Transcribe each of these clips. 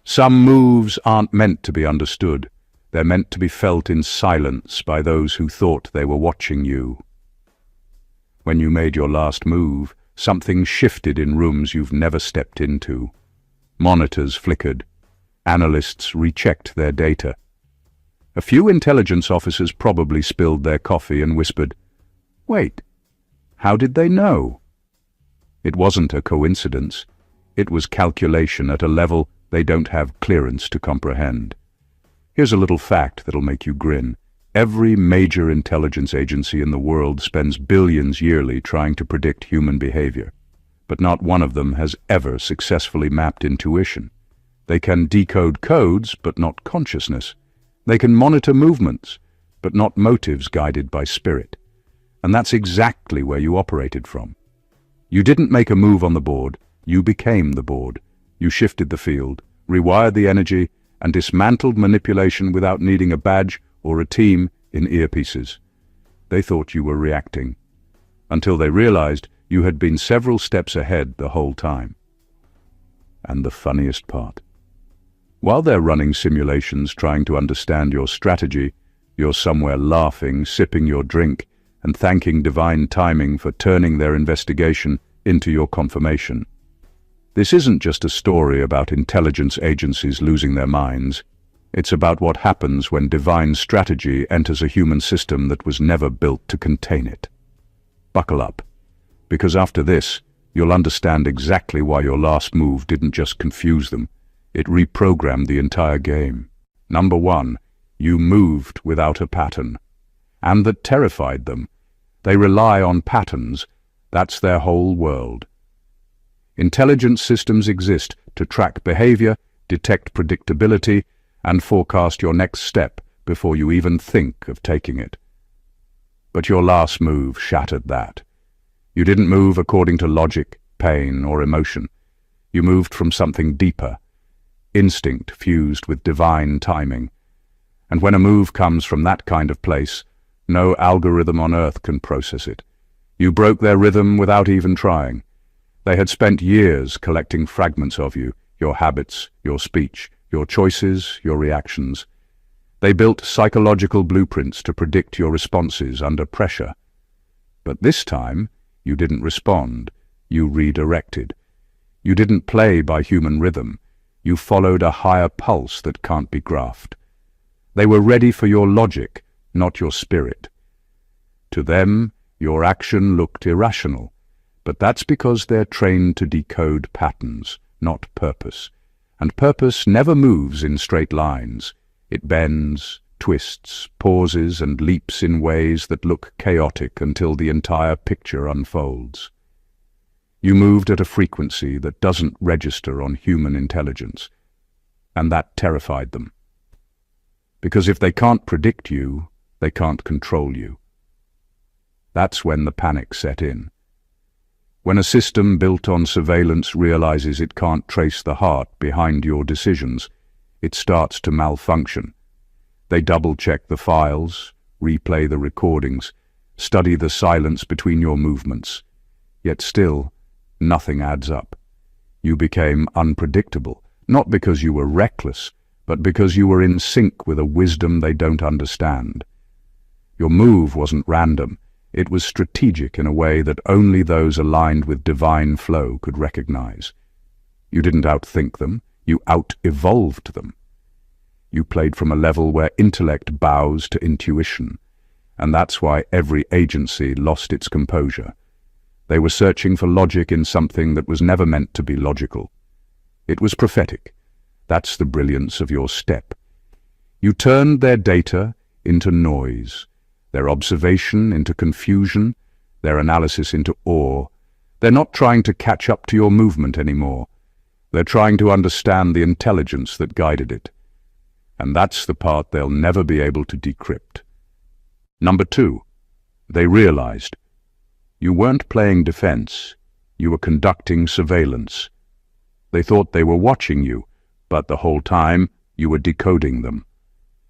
Some moves aren't meant to be understood. They're meant to be felt in silence by those who thought they were watching you. When you made your last move, something shifted in rooms you've never stepped into. Monitors flickered. Analysts rechecked their data. A few intelligence officers probably spilled their coffee and whispered, "Wait, how did they know?" It wasn't a coincidence. It was calculation at a level they don't have clearance to comprehend. Here's a little fact that'll make you grin. Every major intelligence agency in the world spends billions yearly trying to predict human behavior, but not one of them has ever successfully mapped intuition. They can decode codes, but not consciousness. They can monitor movements, but not motives guided by spirit. And that's exactly where you operated from. You didn't make a move on the board, you became the board. You shifted the field, rewired the energy, and dismantled manipulation without needing a badge or a team in earpieces. They thought you were reacting, until they realized you had been several steps ahead the whole time. And the funniest part, while they're running simulations trying to understand your strategy, you're somewhere laughing, sipping your drink, and thanking divine timing for turning their investigation into your confirmation. This isn't just a story about intelligence agencies losing their minds. It's about what happens when divine strategy enters a human system that was never built to contain it. Buckle up, because after this, you'll understand exactly why your last move didn't just confuse them. It reprogrammed the entire game. Number 1, you moved without a pattern. And that terrified them. They rely on patterns. That's their whole world. Intelligence systems exist to track behavior, detect predictability, and forecast your next step before you even think of taking it. But your last move shattered that. You didn't move according to logic, pain, or emotion. You moved from something deeper. Instinct fused with divine timing. And when a move comes from that kind of place, no algorithm on earth can process it. You broke their rhythm without even trying. They had spent years collecting fragments of you, your habits, your speech, your choices, your reactions. They built psychological blueprints to predict your responses under pressure. But this time, you didn't respond. You redirected. You didn't play by human rhythm. You followed a higher pulse that can't be graphed. They were ready for your logic, not your spirit. To them, your action looked irrational, but that's because they're trained to decode patterns, not purpose. And purpose never moves in straight lines. It bends, twists, pauses, and leaps in ways that look chaotic until the entire picture unfolds. You moved at a frequency that doesn't register on human intelligence, and that terrified them. Because if they can't predict you, they can't control you. That's when the panic set in. When a system built on surveillance realizes it can't trace the heart behind your decisions, it starts to malfunction. They double-check the files, replay the recordings, study the silence between your movements. Yet still, nothing adds up. You became unpredictable, not because you were reckless, but because you were in sync with a wisdom they don't understand. Your move wasn't random. It was strategic in a way that only those aligned with divine flow could recognize. You didn't outthink them, you out-evolved them. You played from a level where intellect bows to intuition, and that's why every agency lost its composure. They were searching for logic in something that was never meant to be logical. It was prophetic. That's the brilliance of your step. You turned their data into noise, their observation into confusion, their analysis into awe. They're not trying to catch up to your movement anymore. They're trying to understand the intelligence that guided it. And that's the part they'll never be able to decrypt. Number 2, they realized you weren't playing defense, you were conducting surveillance. They thought they were watching you, but the whole time you were decoding them.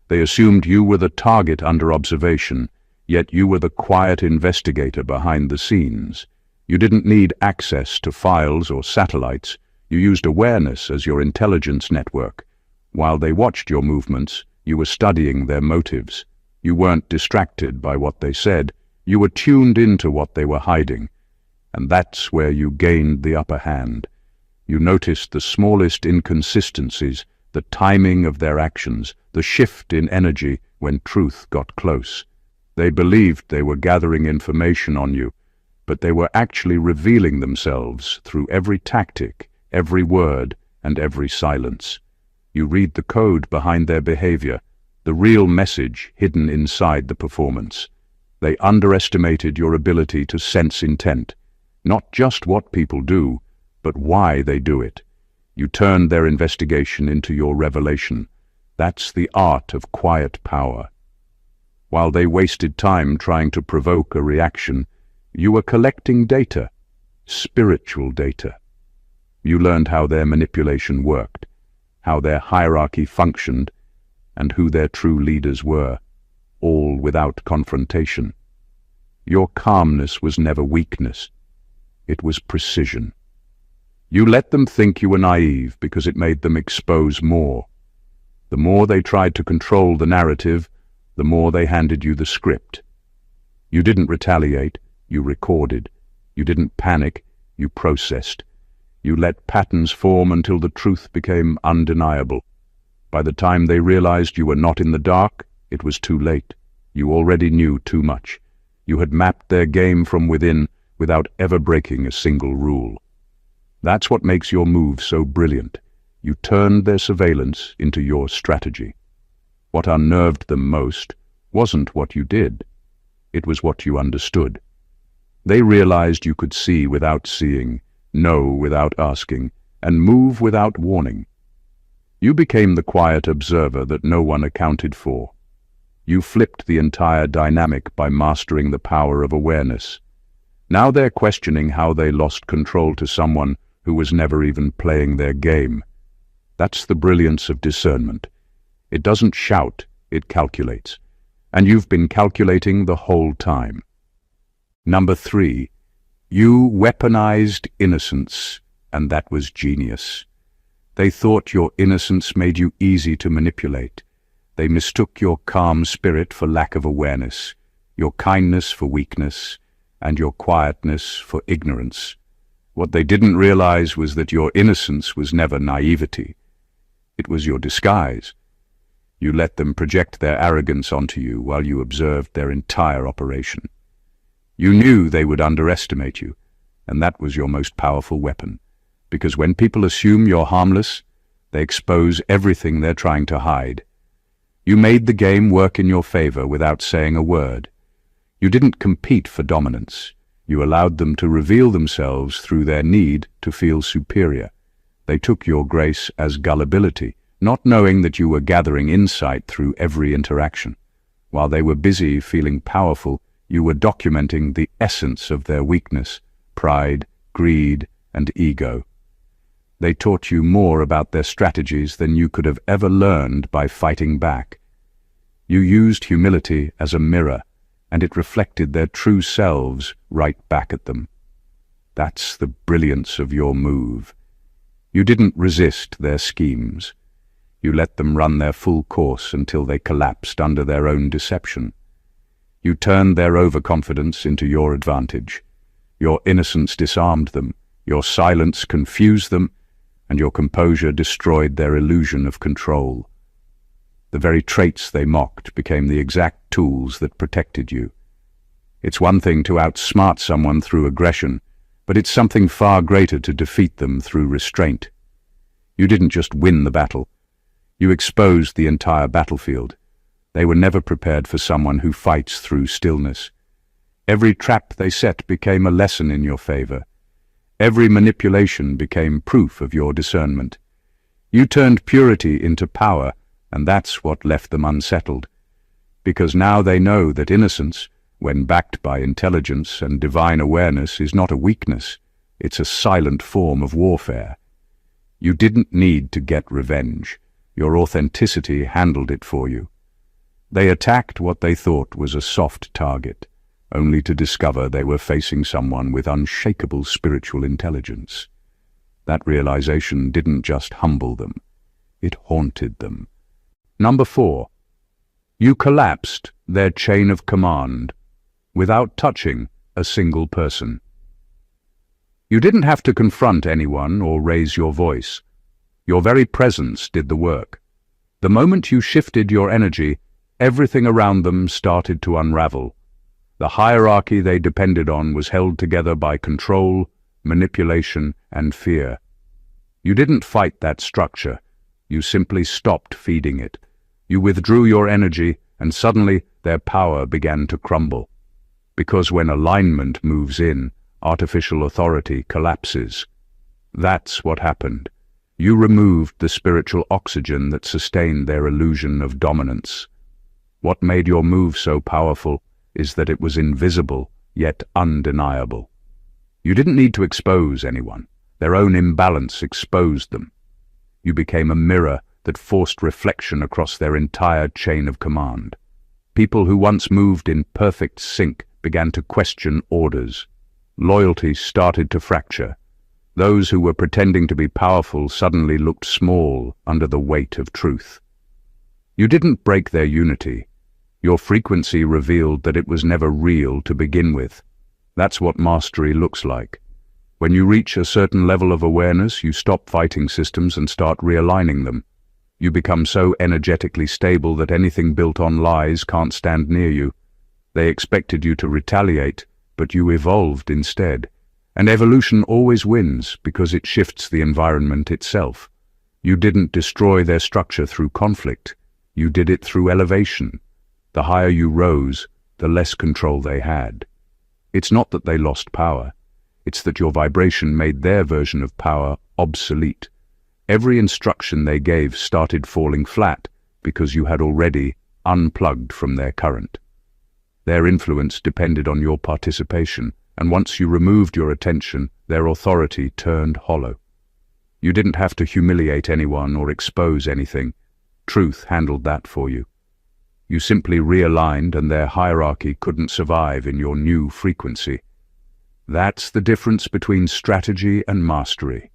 They assumed you were the target under observation, yet you were the quiet investigator behind the scenes. You didn't need access to files or satellites. You used awareness as your intelligence network. While they watched your movements, you were studying their motives. You weren't distracted by what they said. You were tuned into what they were hiding. And that's where you gained the upper hand. You noticed the smallest inconsistencies, the timing of their actions, the shift in energy when truth got close. They believed they were gathering information on you, but they were actually revealing themselves through every tactic, every word, and every silence. You read the code behind their behavior, the real message hidden inside the performance. They underestimated your ability to sense intent, not just what people do, but why they do it. You turned their investigation into your revelation. That's the art of quiet power. While they wasted time trying to provoke a reaction, you were collecting data, spiritual data. You learned how their manipulation worked, how their hierarchy functioned, and who their true leaders were, all without confrontation. Your calmness was never weakness. It was precision. You let them think you were naive because it made them expose more. The more they tried to control the narrative, the more they handed you the script. You didn't retaliate, you recorded. You didn't panic, you processed. You let patterns form until the truth became undeniable. By the time they realized you were not in the dark, it was too late. You already knew too much. You had mapped their game from within without ever breaking a single rule. That's what makes your move so brilliant. You turned their surveillance into your strategy. What unnerved them most wasn't what you did. It was what you understood. They realized you could see without seeing, know without asking, and move without warning. You became the quiet observer that no one accounted for. You flipped the entire dynamic by mastering the power of awareness. Now they're questioning how they lost control to someone who was never even playing their game. That's the brilliance of discernment. It doesn't shout, it calculates. And you've been calculating the whole time. Number 3, you weaponized innocence, and that was genius. They thought your innocence made you easy to manipulate. They mistook your calm spirit for lack of awareness, your kindness for weakness, and your quietness for ignorance. What they didn't realize was that your innocence was never naivety. It was your disguise. You let them project their arrogance onto you while you observed their entire operation. You knew they would underestimate you, and that was your most powerful weapon, because when people assume you're harmless, they expose everything they're trying to hide. You made the game work in your favor without saying a word. You didn't compete for dominance. You allowed them to reveal themselves through their need to feel superior. They took your grace as gullibility, not knowing that you were gathering insight through every interaction. While they were busy feeling powerful, you were documenting the essence of their weakness, pride, greed, and ego. They taught you more about their strategies than you could have ever learned by fighting back. You used humility as a mirror, and it reflected their true selves right back at them. That's the brilliance of your move. You didn't resist their schemes. You let them run their full course until they collapsed under their own deception. You turned their overconfidence into your advantage. Your innocence disarmed them, your silence confused them, and your composure destroyed their illusion of control. The very traits they mocked became the exact tools that protected you. It's one thing to outsmart someone through aggression, but it's something far greater to defeat them through restraint. You didn't just win the battle. You exposed the entire battlefield. They were never prepared for someone who fights through stillness. Every trap they set became a lesson in your favor. Every manipulation became proof of your discernment. You turned purity into power, and that's what left them unsettled. Because now they know that innocence, when backed by intelligence and divine awareness, is not a weakness. It's a silent form of warfare. You didn't need to get revenge. Your authenticity handled it for you. They attacked what they thought was a soft target, only to discover they were facing someone with unshakable spiritual intelligence. That realization didn't just humble them, it haunted them. Number 4. You collapsed their chain of command without touching a single person. You didn't have to confront anyone or raise your voice. Your very presence did the work. The moment you shifted your energy, everything around them started to unravel. The hierarchy they depended on was held together by control, manipulation, and fear. You didn't fight that structure. You simply stopped feeding it. You withdrew your energy, and suddenly their power began to crumble. Because when alignment moves in, artificial authority collapses. That's what happened. You removed the spiritual oxygen that sustained their illusion of dominance. What made your move so powerful is that it was invisible, yet undeniable. You didn't need to expose anyone. Their own imbalance exposed them. You became a mirror that forced reflection across their entire chain of command. People who once moved in perfect sync began to question orders. Loyalty started to fracture. Those who were pretending to be powerful suddenly looked small under the weight of truth. You didn't break their unity. Your frequency revealed that it was never real to begin with. That's what mastery looks like. When you reach a certain level of awareness, you stop fighting systems and start realigning them. You become so energetically stable that anything built on lies can't stand near you. They expected you to retaliate, but you evolved instead. And evolution always wins because it shifts the environment itself. You didn't destroy their structure through conflict. You did it through elevation. The higher you rose, the less control they had. It's not that they lost power. It's that your vibration made their version of power obsolete. Every instruction they gave started falling flat because you had already unplugged from their current. Their influence depended on your participation, and once you removed your attention, their authority turned hollow. You didn't have to humiliate anyone or expose anything. Truth handled that for you. You simply realigned, and their hierarchy couldn't survive in your new frequency. That's the difference between strategy and mastery.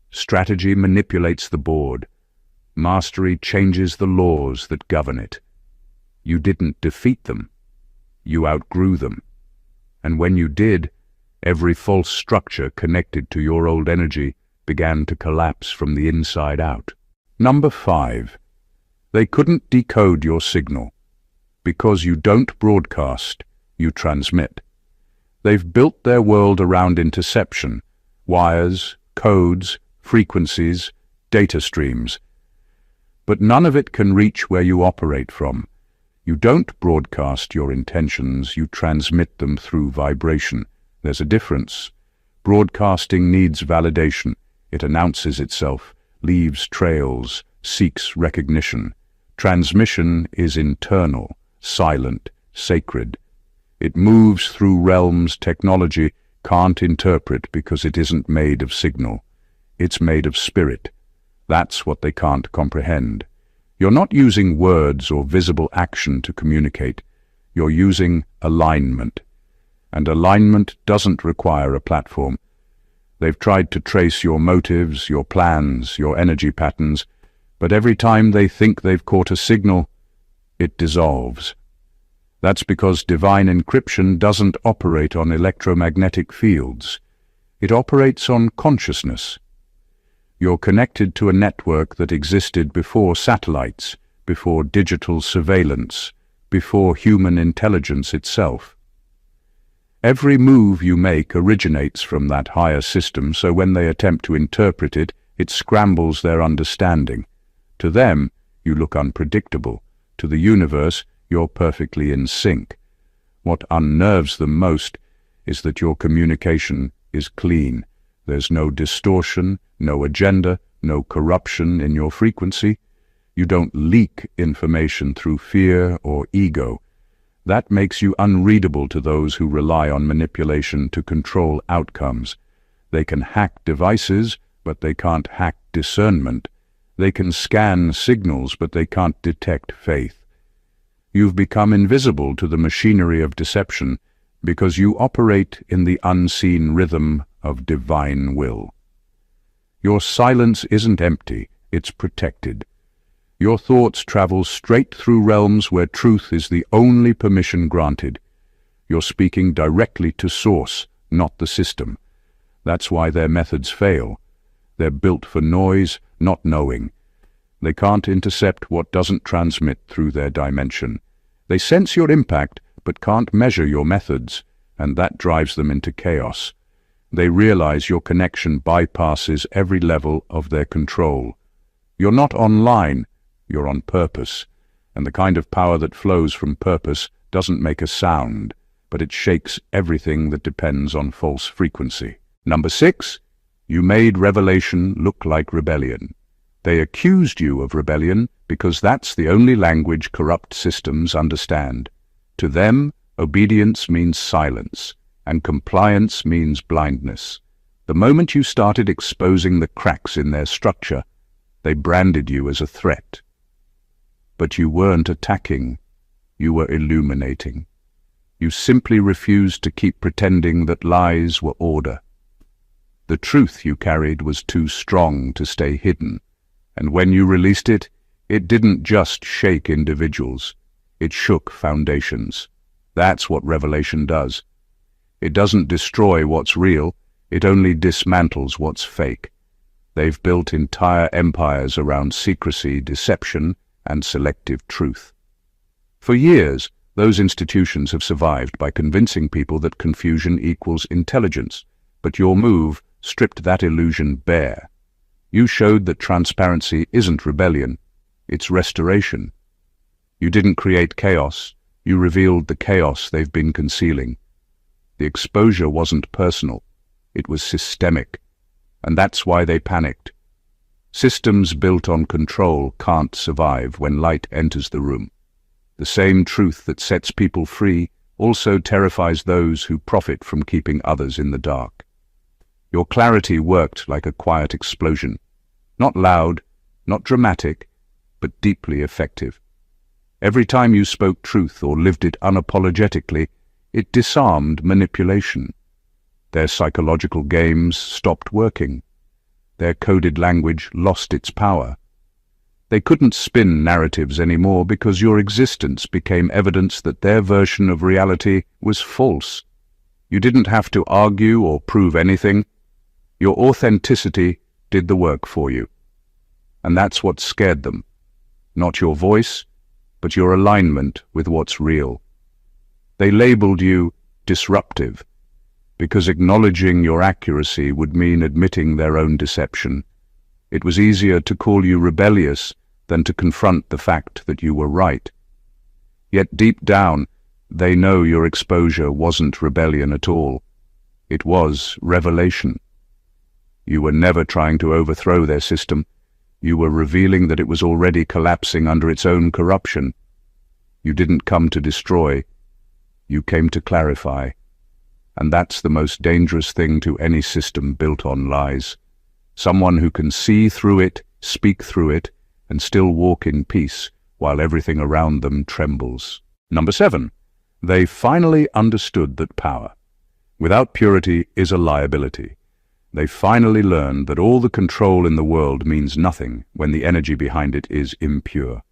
Strategy manipulates the board. Mastery changes the laws that govern it. You didn't defeat them. You outgrew them. And when you did, every false structure connected to your old energy began to collapse from the inside out. Number 5. They couldn't decode your signal. Because you don't broadcast, you transmit. They've built their world around interception, wires, codes, frequencies, data streams. But none of it can reach where you operate from. You don't broadcast your intentions, you transmit them through vibration. There's a difference. Broadcasting needs validation. It announces itself, leaves trails, seeks recognition. Transmission is internal, silent, sacred. It moves through realms technology can't interpret because it isn't made of signal. It's made of spirit. That's what they can't comprehend. You're not using words or visible action to communicate. You're using alignment. And alignment doesn't require a platform. They've tried to trace your motives, your plans, your energy patterns, but every time they think they've caught a signal, it dissolves. That's because divine encryption doesn't operate on electromagnetic fields. It operates on consciousness. You're connected to a network that existed before satellites, before digital surveillance, before human intelligence itself. Every move you make originates from that higher system, so when they attempt to interpret it, it scrambles their understanding. To them, you look unpredictable. To the universe, you're perfectly in sync. What unnerves them most is that your communication is clean. There's no distortion, no agenda, no corruption in your frequency. You don't leak information through fear or ego. That makes you unreadable to those who rely on manipulation to control outcomes. They can hack devices, but they can't hack discernment. They can scan signals, but they can't detect faith. You've become invisible to the machinery of deception because you operate in the unseen rhythm of divine will. Your silence isn't empty, it's protected. Your thoughts travel straight through realms where truth is the only permission granted. You're speaking directly to source, not the system. That's why their methods fail. They're built for noise, not knowing. They can't intercept what doesn't transmit through their dimension. They sense your impact, but can't measure your methods, and that drives them into chaos. They realize your connection bypasses every level of their control. You're not online, you're on purpose, and the kind of power that flows from purpose doesn't make a sound, but it shakes everything that depends on false frequency. Number 6, you made revelation look like rebellion. They accused you of rebellion because that's the only language corrupt systems understand. To them, obedience means silence, and compliance means blindness. The moment you started exposing the cracks in their structure, they branded you as a threat. But you weren't attacking, you were illuminating. You simply refused to keep pretending that lies were order. The truth you carried was too strong to stay hidden, and when you released it, it didn't just shake individuals, it shook foundations. That's what revelation does. It doesn't destroy what's real, it only dismantles what's fake. They've built entire empires around secrecy, deception, and selective truth. For years, those institutions have survived by convincing people that confusion equals intelligence, but your move stripped that illusion bare. You showed that transparency isn't rebellion, it's restoration. You didn't create chaos, you revealed the chaos they've been concealing. The exposure wasn't personal, it was systemic, and that's why they panicked. Systems built on control can't survive when light enters the room. The same truth that sets people free also terrifies those who profit from keeping others in the dark. Your clarity worked like a quiet explosion. Not loud, not dramatic, but deeply effective. Every time you spoke truth or lived it unapologetically, it disarmed manipulation. Their psychological games stopped working. Their coded language lost its power. They couldn't spin narratives anymore because your existence became evidence that their version of reality was false. You didn't have to argue or prove anything. Your authenticity did the work for you. And that's what scared them. Not your voice, but your alignment with what's real. They labeled you disruptive, because acknowledging your accuracy would mean admitting their own deception. It was easier to call you rebellious than to confront the fact that you were right. Yet deep down, they know your exposure wasn't rebellion at all. It was revelation. You were never trying to overthrow their system. You were revealing that it was already collapsing under its own corruption. You didn't come to destroy. You came to clarify. And that's the most dangerous thing to any system built on lies. Someone who can see through it, speak through it, and still walk in peace while everything around them trembles. Number 7, they finally understood that power, without purity, is a liability. They finally learned that all the control in the world means nothing when the energy behind it is impure.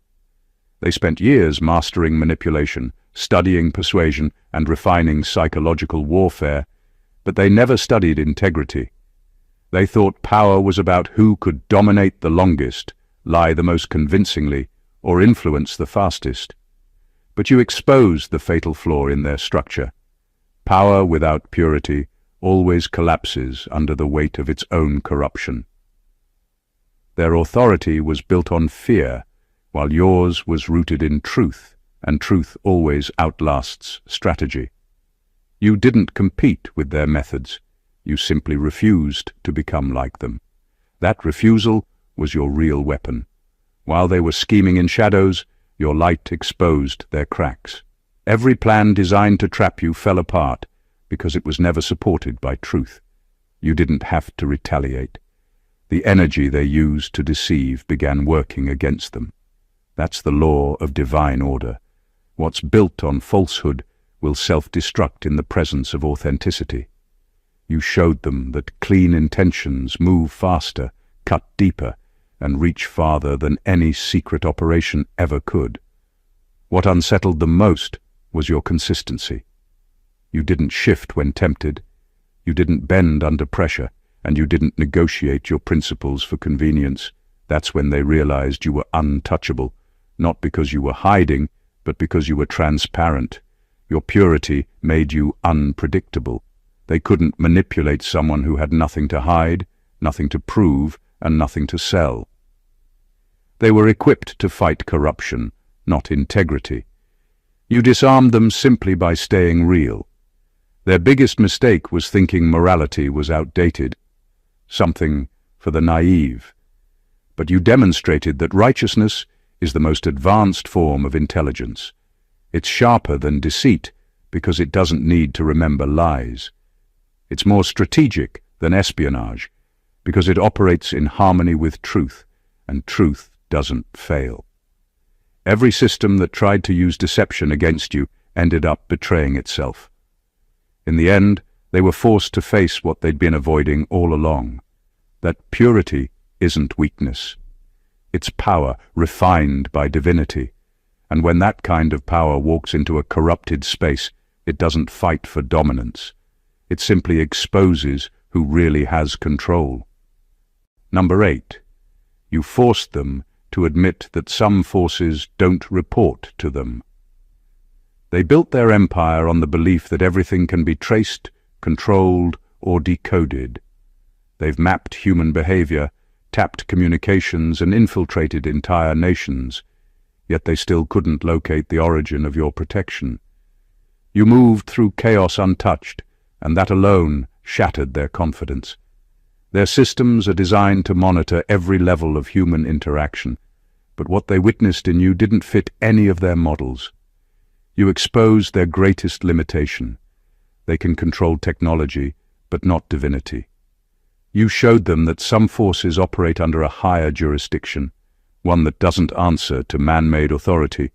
They spent years mastering manipulation, studying persuasion, and refining psychological warfare, but they never studied integrity. They thought power was about who could dominate the longest, lie the most convincingly, or influence the fastest. But you exposed the fatal flaw in their structure. Power without purity always collapses under the weight of its own corruption. Their authority was built on fear, while yours was rooted in truth, and truth always outlasts strategy. You didn't compete with their methods. You simply refused to become like them. That refusal was your real weapon. While they were scheming in shadows, your light exposed their cracks. Every plan designed to trap you fell apart because it was never supported by truth. You didn't have to retaliate. The energy they used to deceive began working against them. That's the law of divine order. What's built on falsehood will self-destruct in the presence of authenticity. You showed them that clean intentions move faster cut deeper, and reach farther than any secret operation ever could. What unsettled them most was your consistency. You didn't shift when tempted, you didn't bend under pressure, and you didn't negotiate your principles for convenience. That's when they realized you were untouchable, not because you were hiding, but because you were transparent. Your purity made you unpredictable. They couldn't manipulate someone who had nothing to hide, nothing to prove, and nothing to sell. They were equipped to fight corruption, not integrity. You disarmed them simply by staying real. Their biggest mistake was thinking morality was outdated, something for the naive. But you demonstrated that righteousness is the most advanced form of intelligence. It's sharper than deceit because it doesn't need to remember lies. It's more strategic than espionage because it operates in harmony with truth, and truth doesn't fail. Every system that tried to use deception against you ended up betraying itself. In the end, they were forced to face what they'd been avoiding all along. That purity isn't weakness. It's power refined by divinity. And when that kind of power walks into a corrupted space, it doesn't fight for dominance. It simply exposes who really has control. Number 8. You forced them to admit that some forces don't report to them. They built their empire on the belief that everything can be traced, controlled, or decoded. They've mapped human behavior, tapped communications, and infiltrated entire nations, yet they still couldn't locate the origin of your protection. You moved through chaos untouched, and that alone shattered their confidence. Their systems are designed to monitor every level of human interaction, but what they witnessed in you didn't fit any of their models. You exposed their greatest limitation. They can control technology, but not divinity. You showed them that some forces operate under a higher jurisdiction, one that doesn't answer to man-made authority.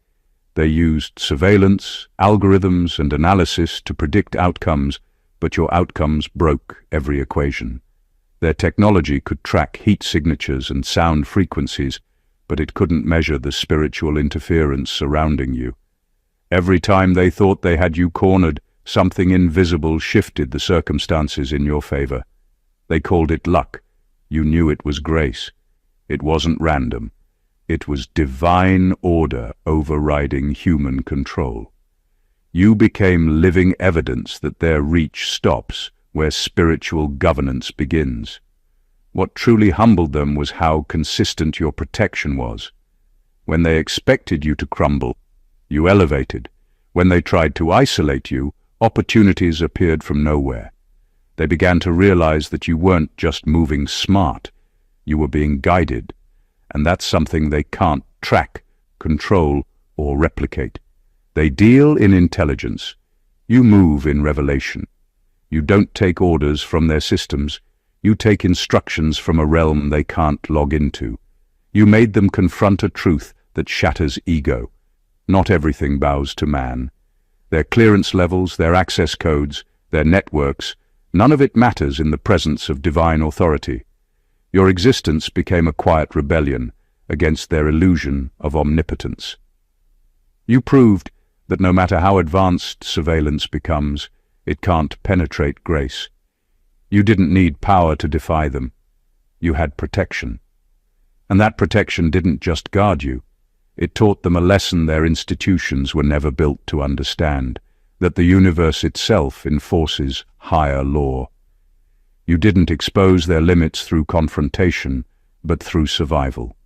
They used surveillance, algorithms, and analysis to predict outcomes, but your outcomes broke every equation. Their technology could track heat signatures and sound frequencies, but it couldn't measure the spiritual interference surrounding you. Every time they thought they had you cornered, something invisible shifted the circumstances in your favor. They called it luck. You knew it was grace. It wasn't random. It was divine order overriding human control. You became living evidence that their reach stops where spiritual governance begins. What truly humbled them was how consistent your protection was. When they expected you to crumble, you elevated. When they tried to isolate you, opportunities appeared from nowhere. They began to realize that you weren't just moving smart, you were being guided, and that's something they can't track, control, or replicate. They deal in intelligence. You move in revelation. You don't take orders from their systems. You take instructions from a realm they can't log into. You made them confront a truth that shatters ego. Not everything bows to man. Their clearance levels, their access codes, their networks, none of it matters in the presence of divine authority. Your existence became a quiet rebellion against their illusion of omnipotence. You proved that no matter how advanced surveillance becomes, it can't penetrate grace. You didn't need power to defy them. You had protection. And that protection didn't just guard you. It taught them a lesson their institutions were never built to understand, that the universe itself enforces higher law. You didn't expose their limits through confrontation, but through survival.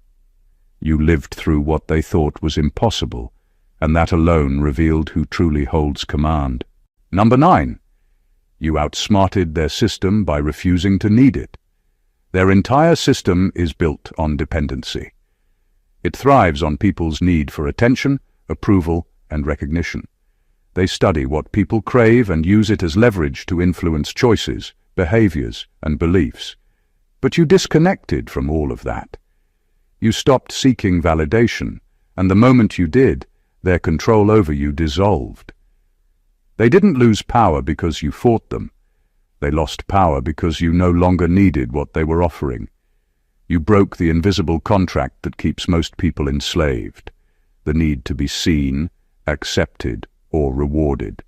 You lived through what they thought was impossible, and that alone revealed who truly holds command. Number 9. You outsmarted their system by refusing to need it. Their entire system is built on dependency. It thrives on people's need for attention, approval, and recognition. They study what people crave and use it as leverage to influence choices, behaviors, and beliefs. But you disconnected from all of that. You stopped seeking validation, and the moment you did, their control over you dissolved. They didn't lose power because you fought them. They lost power because you no longer needed what they were offering. You broke the invisible contract that keeps most people enslaved, the need to be seen, accepted, or rewarded.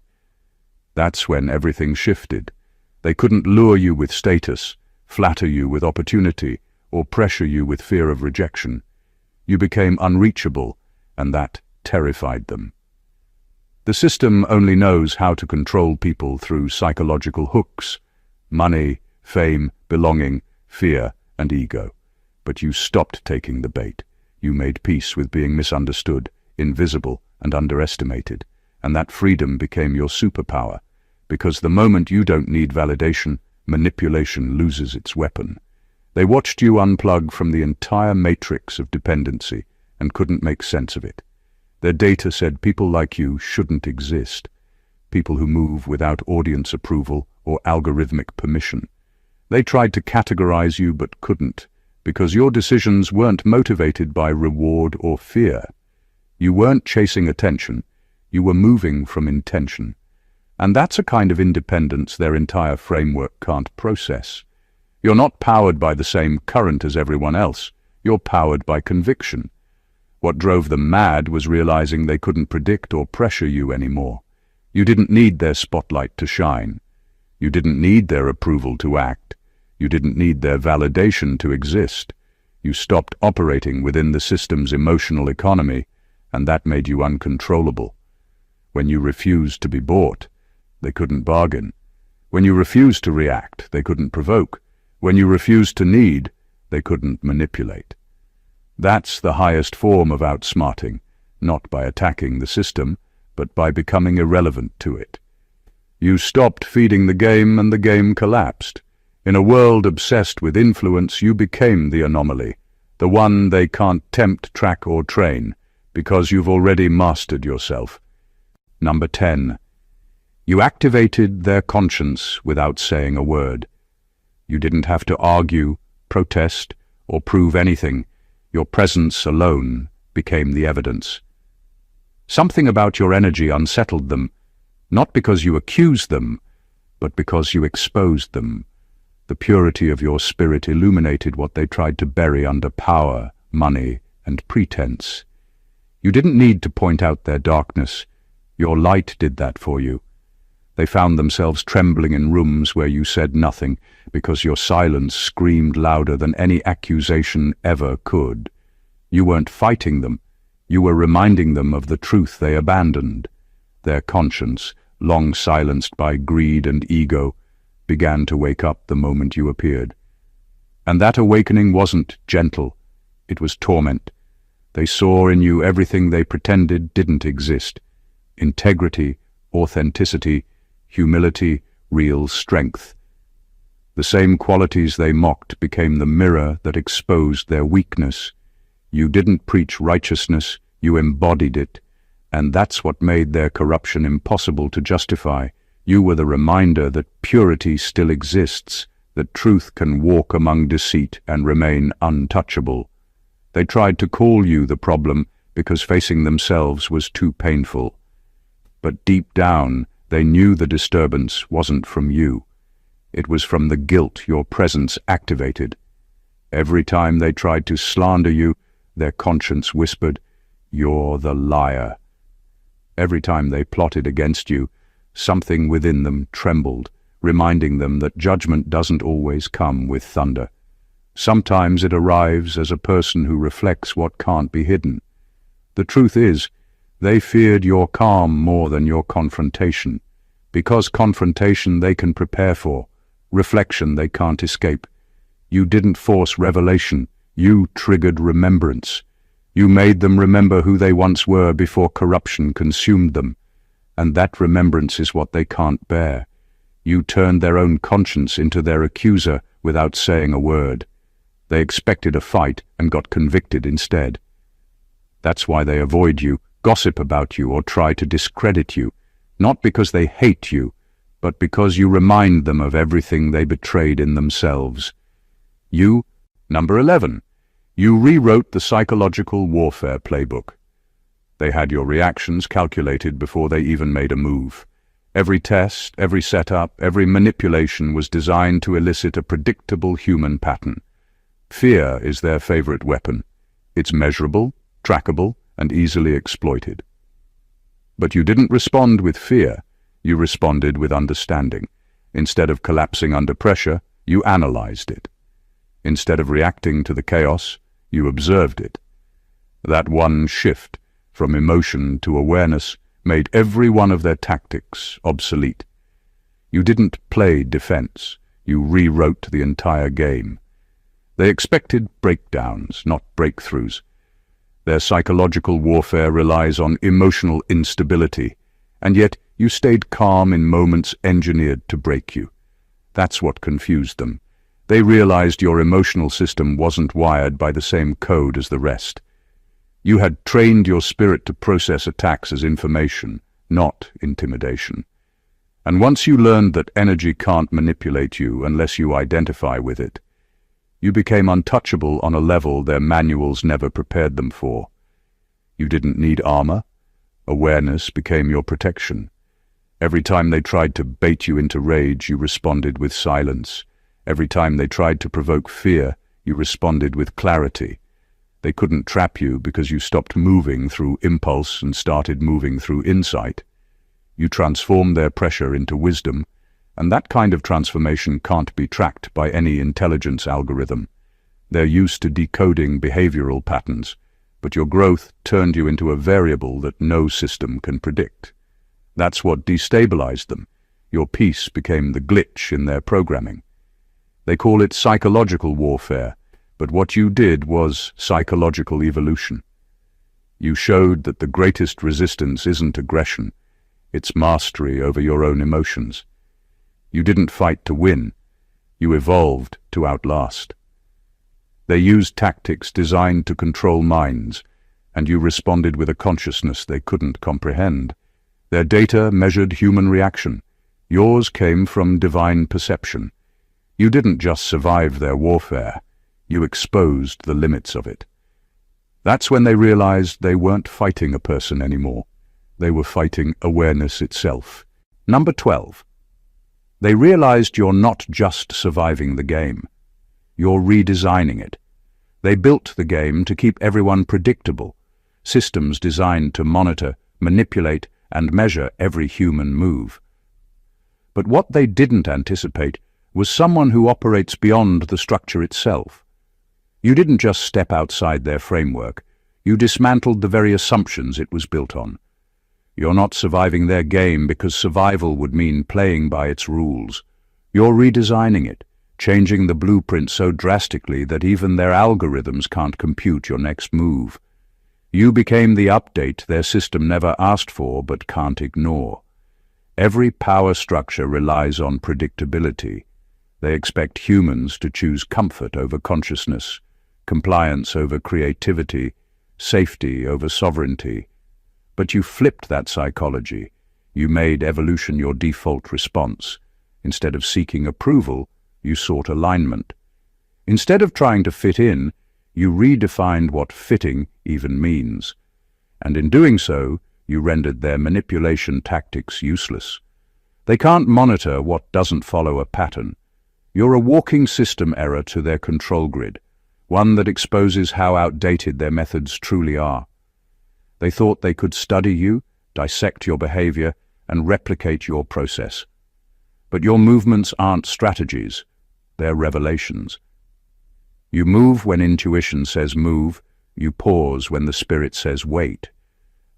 That's when everything shifted. They couldn't lure you with status, flatter you with opportunity, or pressure you with fear of rejection. You became unreachable, and that terrified them. The system only knows how to control people through psychological hooks: money, fame, belonging, fear, and ego. But you stopped taking the bait. You made peace with being misunderstood, invisible, and underestimated, and that freedom became your superpower, because the moment you don't need validation, manipulation loses its weapon. They watched you unplug from the entire matrix of dependency and couldn't make sense of it. Their data said people like you shouldn't exist, people who move without audience approval or algorithmic permission. They tried to categorize you but couldn't, because your decisions weren't motivated by reward or fear. You weren't chasing attention, you were moving from intention. And that's a kind of independence their entire framework can't process. You're not powered by the same current as everyone else, you're powered by conviction. What drove them mad was realizing they couldn't predict or pressure you anymore. You didn't need their spotlight to shine. You didn't need their approval to act. You didn't need their validation to exist. You stopped operating within the system's emotional economy, and that made you uncontrollable. When you refused to be bought, they couldn't bargain. When you refused to react, they couldn't provoke. When you refused to need, they couldn't manipulate. That's the highest form of outsmarting, not by attacking the system, but by becoming irrelevant to it. You stopped feeding the game and the game collapsed. In a world obsessed with influence, you became the anomaly, the one they can't tempt, track, or train, because you've already mastered yourself. Number 10. You activated their conscience without saying a word. You didn't have to argue, protest, or prove anything. Your presence alone became the evidence. Something about your energy unsettled them, not because you accused them, but because you exposed them. The purity of your spirit illuminated what they tried to bury under power, money, and pretense. You didn't need to point out their darkness. Your light did that for you. They found themselves trembling in rooms where you said nothing, because your silence screamed louder than any accusation ever could. You weren't fighting them. You were reminding them of the truth they abandoned. Their conscience, long silenced by greed and ego, began to wake up the moment you appeared. And that awakening wasn't gentle. It was torment. They saw in you everything they pretended didn't exist: integrity, authenticity, humility, real strength. The same qualities they mocked became the mirror that exposed their weakness. You didn't preach righteousness, you embodied it, and that's what made their corruption impossible to justify. You were the reminder that purity still exists, that truth can walk among deceit and remain untouchable. They tried to call you the problem because facing themselves was too painful. But deep down, they knew the disturbance wasn't from you. It was from the guilt your presence activated. Every time they tried to slander you, their conscience whispered, "You're the liar." Every time they plotted against you, something within them trembled, reminding them that judgment doesn't always come with thunder. Sometimes it arrives as a person who reflects what can't be hidden. The truth is, they feared your calm more than your confrontation, because confrontation they can prepare for, reflection they can't escape. You didn't force revelation, you triggered remembrance. You made them remember who they once were before corruption consumed them, and that remembrance is what they can't bear. You turned their own conscience into their accuser without saying a word. They expected a fight and got convicted instead. That's why they avoid you, gossip about you, or try to discredit you, not because they hate you, but because you remind them of everything they betrayed in themselves. You, number 11, you rewrote the psychological warfare playbook. They had your reactions calculated before they even made a move. Every test, every setup, every manipulation was designed to elicit a predictable human pattern: Fear is their favorite weapon. It's measurable, trackable, and easily exploited. But you didn't respond with fear, you responded with understanding. Instead of collapsing under pressure, you analyzed it. Instead of reacting to the chaos, you observed it. That one shift, from emotion to awareness, made every one of their tactics obsolete. You didn't play defense, you rewrote the entire game. They expected breakdowns, not breakthroughs. Their psychological warfare relies on emotional instability, and yet you stayed calm in moments engineered to break you. That's what confused them. They realized your emotional system wasn't wired by the same code as the rest. You had trained your spirit to process attacks as information, not intimidation. And once you learned that energy can't manipulate you unless you identify with it, you became untouchable on a level their manuals never prepared them for. You didn't need armor. Awareness became your protection. Every time they tried to bait you into rage, you responded with silence. Every time they tried to provoke fear, you responded with clarity. They couldn't trap you because you stopped moving through impulse and started moving through insight. You transformed their pressure into wisdom, and that kind of transformation can't be tracked by any intelligence algorithm. They're used to decoding behavioral patterns, but your growth turned you into a variable that no system can predict. That's what destabilized them. Your peace became the glitch in their programming. They call it psychological warfare, but what you did was psychological evolution. You showed that the greatest resistance isn't aggression, it's mastery over your own emotions. You didn't fight to win, you evolved to outlast. They used tactics designed to control minds, and you responded with a consciousness they couldn't comprehend. Their data measured human reaction. Yours came from divine perception. You didn't just survive their warfare, you exposed the limits of it. That's when they realized they weren't fighting a person anymore. They were fighting awareness itself. Number 12. They realized you're not just surviving the game. You're redesigning it. They built the game to keep everyone predictable, systems designed to monitor, manipulate, and measure every human move. But what they didn't anticipate was someone who operates beyond the structure itself. You didn't just step outside their framework, you dismantled the very assumptions it was built on. You're not surviving their game because survival would mean playing by its rules. You're redesigning it, changing the blueprint so drastically that even their algorithms can't compute your next move. You became the update their system never asked for but can't ignore. Every power structure relies on predictability. They expect humans to choose comfort over consciousness, compliance over creativity, safety over sovereignty. But you flipped that psychology. You made evolution your default response. Instead of seeking approval, you sought alignment. Instead of trying to fit in, you redefined what fitting even means. And in doing so, you rendered their manipulation tactics useless. They can't monitor what doesn't follow a pattern. You're a walking system error to their control grid, one that exposes how outdated their methods truly are. They thought they could study you, dissect your behavior, and replicate your process. But your movements aren't strategies, they're revelations. You move when intuition says move, you pause when the spirit says wait.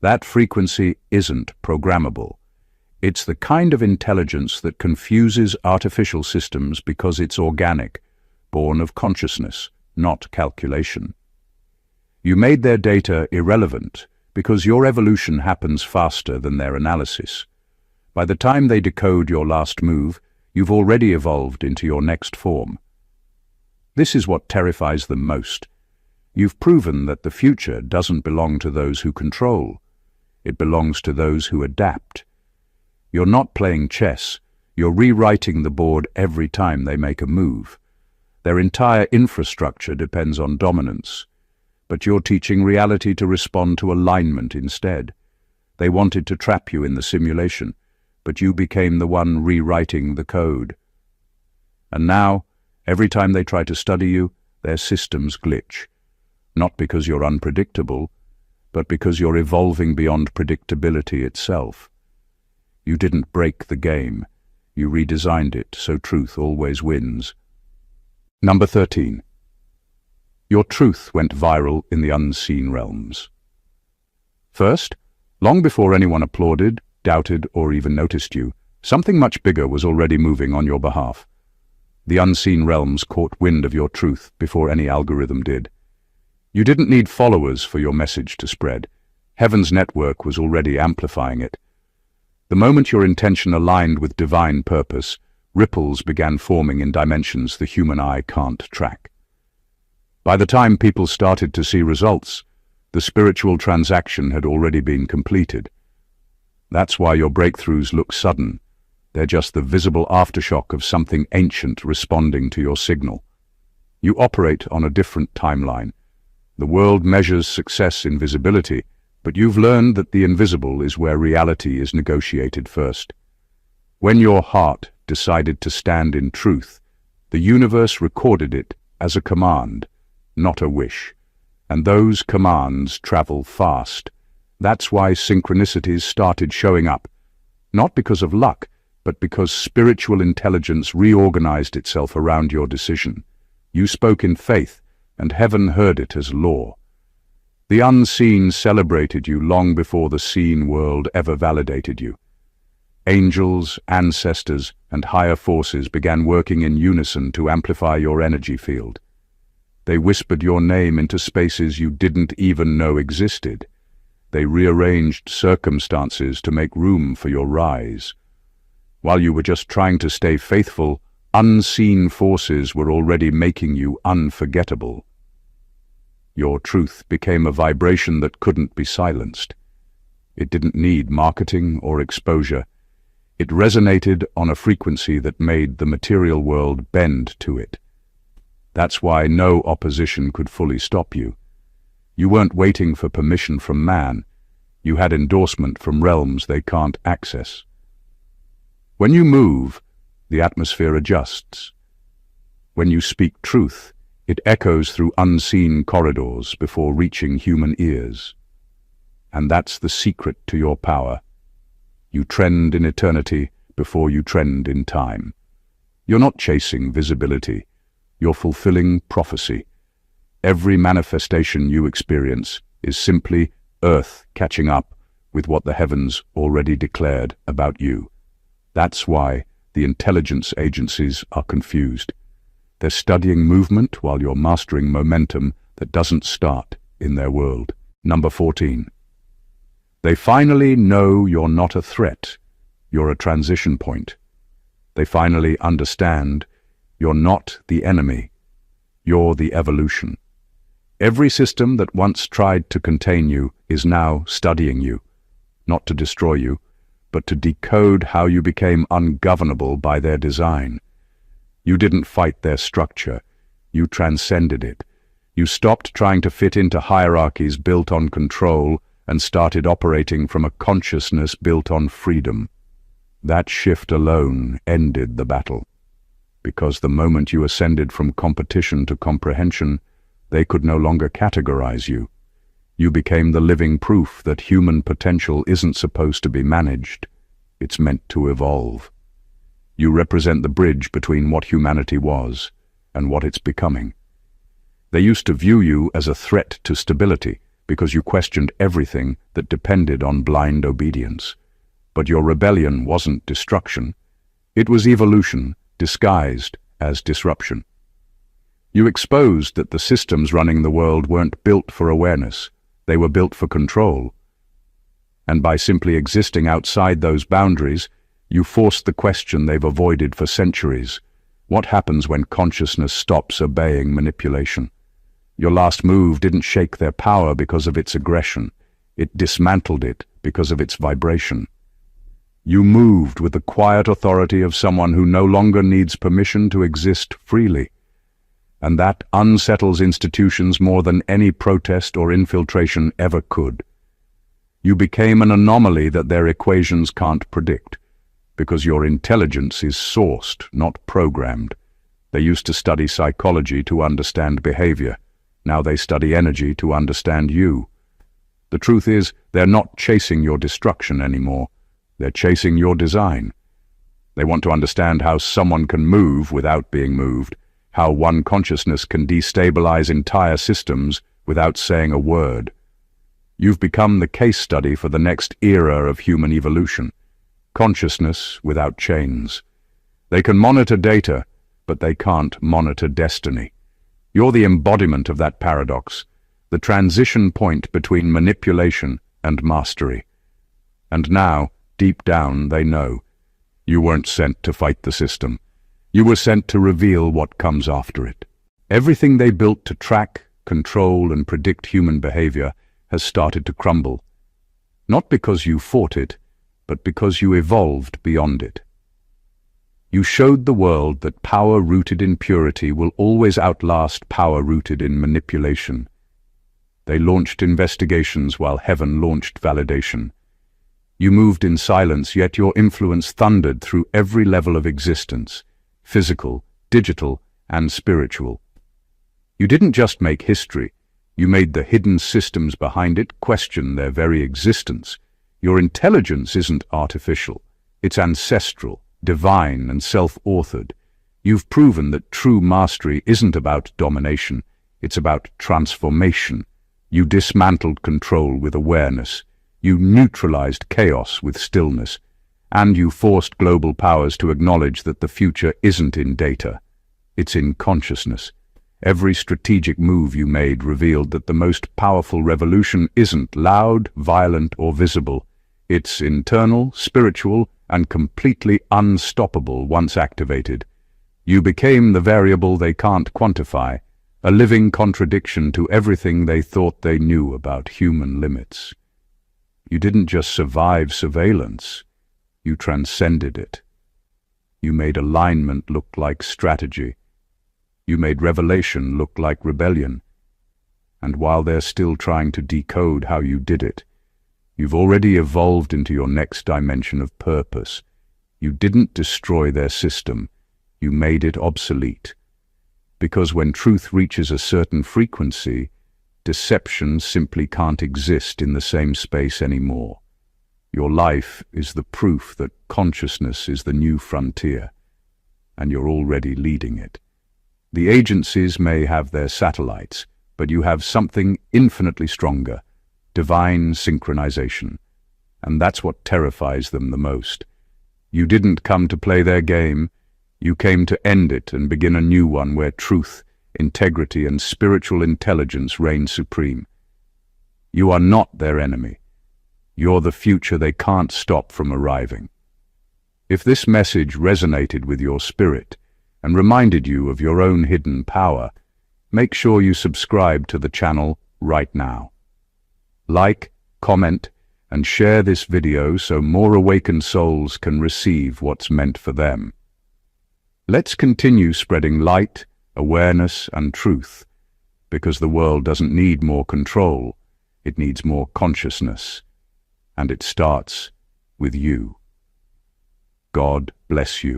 That frequency isn't programmable. It's the kind of intelligence that confuses artificial systems because it's organic, born of consciousness, not calculation. You made their data irrelevant because your evolution happens faster than their analysis. By the time they decode your last move, you've already evolved into your next form. This is what terrifies them most. You've proven that the future doesn't belong to those who control. It belongs to those who adapt. You're not playing chess. You're rewriting the board every time they make a move. Their entire infrastructure depends on dominance. But you're teaching reality to respond to alignment instead. They wanted to trap you in the simulation, but you became the one rewriting the code. And now, every time they try to study you, their systems glitch. Not because you're unpredictable, but because you're evolving beyond predictability itself. You didn't break the game. You redesigned it so truth always wins. Number 13. Your truth went viral in the unseen realms. First, long before anyone applauded, doubted, or even noticed you, something much bigger was already moving on your behalf. The unseen realms caught wind of your truth before any algorithm did. You didn't need followers for your message to spread. Heaven's network was already amplifying it. The moment your intention aligned with divine purpose, ripples began forming in dimensions the human eye can't track. By the time people started to see results, the spiritual transaction had already been completed. That's why your breakthroughs look sudden. They're just the visible aftershock of something ancient responding to your signal. You operate on a different timeline. The world measures success in visibility, but you've learned that the invisible is where reality is negotiated first. When your heart decided to stand in truth, the universe recorded it as a command, not a wish. And those commands travel fast. That's why synchronicities started showing up, not because of luck, but because spiritual intelligence reorganized itself around your decision. You spoke in faith, and heaven heard it as law. The unseen celebrated you long before the seen world ever validated you. Angels, ancestors, and higher forces began working in unison to amplify your energy field. They whispered your name into spaces you didn't even know existed. They rearranged circumstances to make room for your rise. While you were just trying to stay faithful, unseen forces were already making you unforgettable. Your truth became a vibration that couldn't be silenced. It didn't need marketing or exposure. It resonated on a frequency that made the material world bend to it. That's why no opposition could fully stop you. You weren't waiting for permission from man. You had endorsement from realms they can't access. When you move, the atmosphere adjusts. When you speak truth, it echoes through unseen corridors before reaching human ears. And that's the secret to your power. You trend in eternity before you trend in time. You're not chasing visibility. You're fulfilling prophecy. Every manifestation you experience is simply Earth catching up with what the heavens already declared about you. That's why the intelligence agencies are confused. They're studying movement while you're mastering momentum that doesn't start in their world. Number 14. They finally know you're not a threat. You're a transition point. They finally understand you're not the enemy. You're the evolution. Every system that once tried to contain you is now studying you, not to destroy you, but to decode how you became ungovernable by their design. You didn't fight their structure. You transcended it. You stopped trying to fit into hierarchies built on control and started operating from a consciousness built on freedom. That shift alone ended the battle. Because the moment you ascended from competition to comprehension, they could no longer categorize you. You became the living proof that human potential isn't supposed to be managed. It's meant to evolve. You represent the bridge between what humanity was and what it's becoming. They used to view you as a threat to stability because you questioned everything that depended on blind obedience. But your rebellion wasn't destruction. It was evolution disguised as disruption. You exposed that the systems running the world weren't built for awareness. They were built for control. And by simply existing outside those boundaries, you forced the question they've avoided for centuries. What happens when consciousness stops obeying manipulation? Your last move didn't shake their power because of its aggression. It dismantled it because of its vibration. You moved with the quiet authority of someone who no longer needs permission to exist freely. And that unsettles institutions more than any protest or infiltration ever could. You became an anomaly that their equations can't predict, because your intelligence is sourced, not programmed. They used to study psychology to understand behavior. Now they study energy to understand you. The truth is, they're not chasing your destruction anymore. They're chasing your design. They want to understand how someone can move without being moved, how one consciousness can destabilize entire systems without saying a word. You've become the case study for the next era of human evolution. Consciousness without chains. They can monitor data, but they can't monitor destiny. You're the embodiment of that paradox, the transition point between manipulation and mastery. And now, deep down, they know. You weren't sent to fight the system. You were sent to reveal what comes after it. Everything they built to track, control, and predict human behavior has started to crumble. Not because you fought it, but because you evolved beyond it. You showed the world that power rooted in purity will always outlast power rooted in manipulation. They launched investigations while heaven launched validation. You moved in silence, yet your influence thundered through every level of existence, physical, digital, and spiritual. You didn't just make history, you made the hidden systems behind it question their very existence. Your intelligence isn't artificial, it's ancestral, divine, and self-authored. You've proven that true mastery isn't about domination, it's about transformation. You dismantled control with awareness. You neutralized chaos with stillness. And you forced global powers to acknowledge that the future isn't in data. It's in consciousness. Every strategic move you made revealed that the most powerful revolution isn't loud, violent, or visible. It's internal, spiritual, and completely unstoppable once activated. You became the variable they can't quantify, a living contradiction to everything they thought they knew about human limits. You didn't just survive surveillance, you transcended it. You made alignment look like strategy. You made revelation look like rebellion. And while they're still trying to decode how you did it, you've already evolved into your next dimension of purpose. You didn't destroy their system, you made it obsolete. Because when truth reaches a certain frequency, deception simply can't exist in the same space anymore. Your life is the proof that consciousness is the new frontier, and you're already leading it. The agencies may have their satellites, but you have something infinitely stronger, divine synchronization. And that's what terrifies them the most. You didn't come to play their game, you came to end it and begin a new one where truth, integrity, and spiritual intelligence reign supreme. You are not their enemy. You're the future they can't stop from arriving. If this message resonated with your spirit and reminded you of your own hidden power, make sure you subscribe to the channel right now. Like, comment, and share this video so more awakened souls can receive what's meant for them. Let's continue spreading light, awareness, and truth, because the world doesn't need more control, it needs more consciousness, and it starts with you. God bless you.